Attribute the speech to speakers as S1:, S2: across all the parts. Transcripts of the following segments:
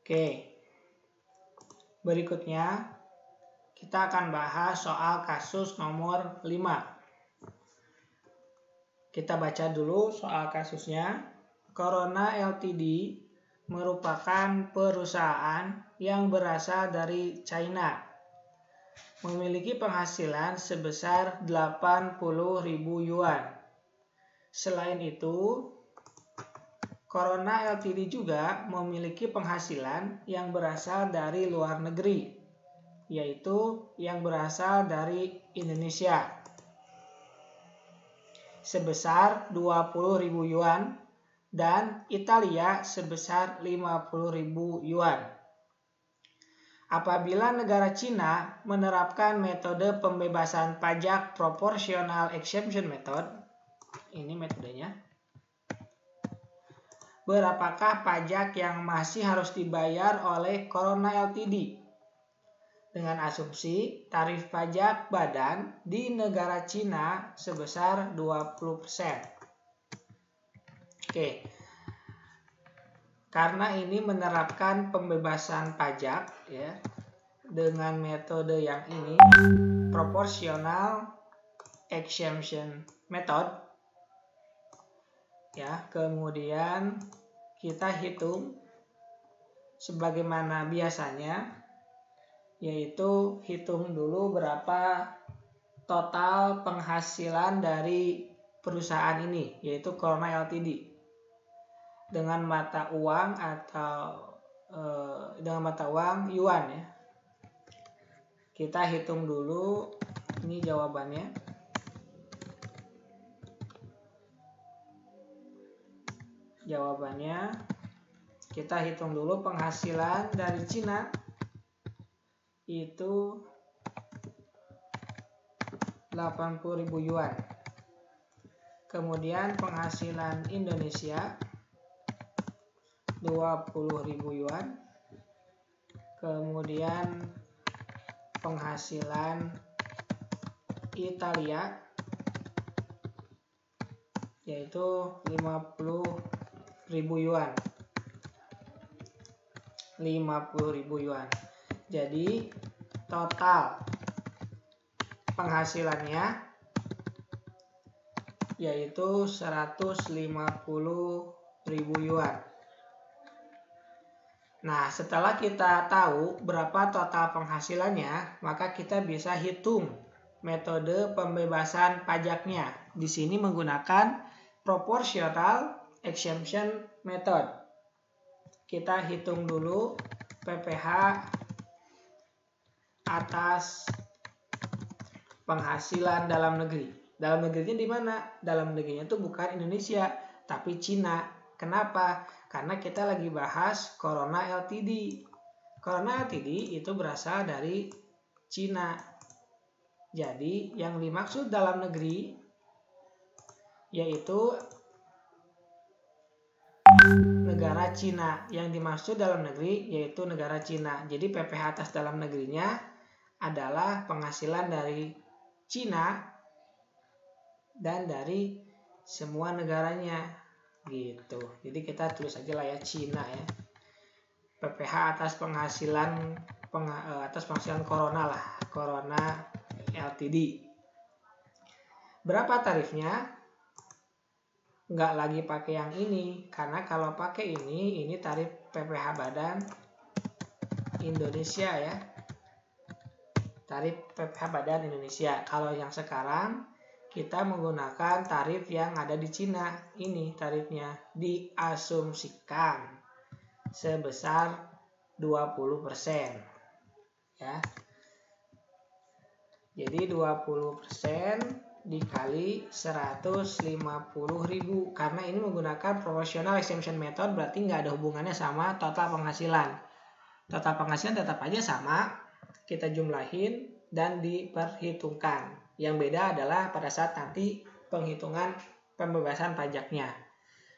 S1: Oke, berikutnya kita akan bahas soal kasus nomor 5. Kita baca dulu soal kasusnya. Corona Ltd merupakan perusahaan yang berasal dari China, memiliki penghasilan sebesar 80.000 yuan. Selain itu, Corona Ltd juga memiliki penghasilan yang berasal dari luar negeri, yaitu yang berasal dari Indonesia, sebesar 20.000 yuan dan Italia sebesar 50.000 yuan. Apabila negara Cina menerapkan metode pembebasan pajak proportional exemption method, ini metodenya, berapakah pajak yang masih harus dibayar oleh Corona Ltd? Dengan asumsi tarif pajak badan di negara Cina sebesar 20%. Oke, karena ini menerapkan pembebasan pajak ya, dengan metode yang ini, proportional exemption method, ya, kemudian kita hitung sebagaimana biasanya, yaitu hitung dulu berapa total penghasilan dari perusahaan ini, yaitu Corona Ltd, dengan mata uang atau dengan mata uang yuan ya. Kita hitung dulu, ini jawabannya. Jawabannya, kita hitung dulu penghasilan dari Cina itu 80.000 yuan. Kemudian penghasilan Indonesia 20.000 yuan. Kemudian penghasilan Italia yaitu 50.000 yuan. 50.000 yuan. Jadi total penghasilannya yaitu 150.000 yuan. Nah, setelah kita tahu berapa total penghasilannya, maka kita bisa hitung metode pembebasan pajaknya. Di sini menggunakan proportional exemption method. Kita hitung dulu PPh atas penghasilan dalam negeri. Dalam negerinya di mana? Dalam negerinya itu bukan Indonesia, tapi Cina. Kenapa? Karena kita lagi bahas Corona Ltd. Corona Ltd itu berasal dari Cina. Jadi yang dimaksud dalam negeri yaitu negara Cina. Yang dimaksud dalam negeri yaitu negara Cina. Jadi PPh atas dalam negerinya adalah penghasilan dari Cina dan dari semua negaranya gitu. Jadi kita tulis aja lah ya Cina ya. PPh atas penghasilan Corona lah, Corona Ltd. Berapa tarifnya? Nggak lagi pakai yang ini, karena kalau pakai ini tarif PPh badan Indonesia ya. Tarif PPh badan Indonesia. Kalau yang sekarang kita menggunakan tarif yang ada di Cina. Ini tarifnya diasumsikan sebesar 20% ya. Jadi 20% dikali 150.000, karena ini menggunakan proportional exemption method, berarti nggak ada hubungannya sama total penghasilan. Total penghasilan tetap aja sama, kita jumlahin dan diperhitungkan. Yang beda adalah pada saat nanti penghitungan pembebasan pajaknya.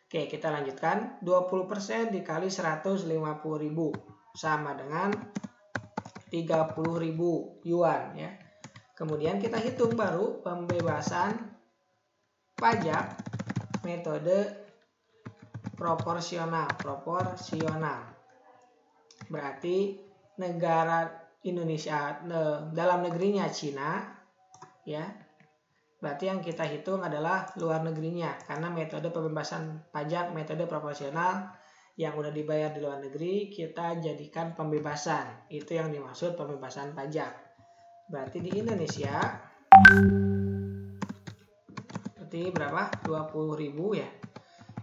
S1: Oke, kita lanjutkan. 20% dikali 150.000 sama dengan 30.000 yuan ya. Kemudian kita hitung baru pembebasan pajak metode proporsional. Berarti negara Indonesia dalam negerinya Cina, ya. Berarti yang kita hitung adalah luar negerinya, karena metode pembebasan pajak metode proporsional yang udah dibayar di luar negeri kita jadikan pembebasan. Itu yang dimaksud pembebasan pajak. Berarti di Indonesia berarti berapa? 20.000 ya.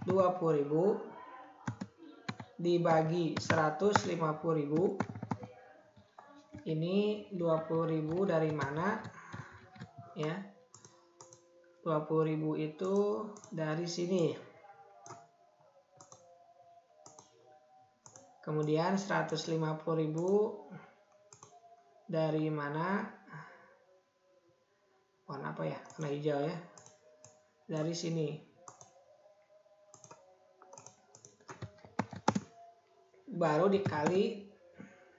S1: 20.000 dibagi 150.000. Ini 20.000 dari mana? Ya. 20.000 itu dari sini. Kemudian 150.000 dari mana? Warna apa ya? Warna hijau ya. Dari sini. Baru dikali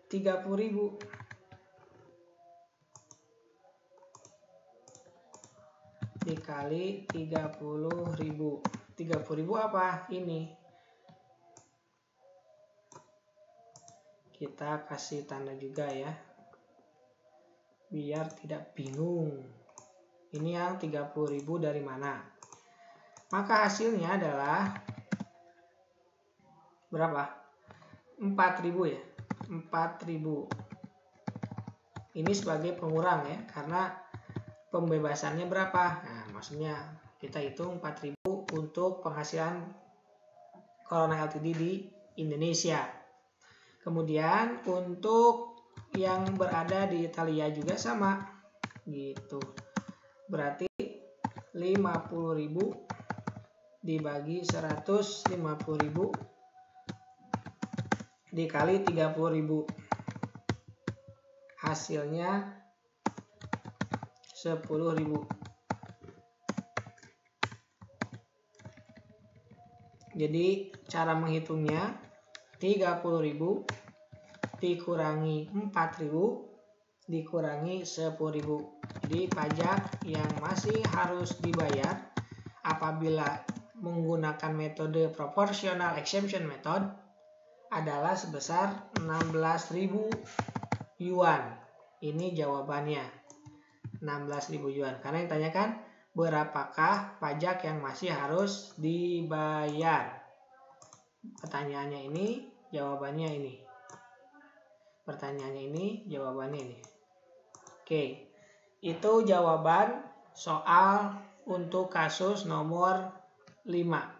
S1: 30.000. Dikali 30.000. 30.000 apa? Ini. Kita kasih tanda juga ya. Biar tidak bingung. Ini yang 30.000 dari mana? Maka hasilnya adalah berapa? 4.000 ya. 4.000. Ini sebagai pengurang ya, karena pembebasannya berapa? Nah, maksudnya kita hitung 4.000 untuk penghasilan Corona Ltd di Indonesia. Kemudian untuk yang berada di Italia juga sama gitu. Berarti 50.000 dibagi 150.000 dikali 30.000. Hasilnya 10.000. Jadi cara menghitungnya 30.000 dikurangi 4.000 dikurangi 10.000. Jadi pajak yang masih harus dibayar apabila menggunakan metode proportional exemption method adalah sebesar 16.000 yuan. Ini jawabannya. 16.000 yuan. Karena yang ditanyakan berapakah pajak yang masih harus dibayar. Pertanyaannya ini, jawabannya ini. Pertanyaannya ini, jawabannya ini. Oke, itu jawaban soal untuk kasus nomor 5.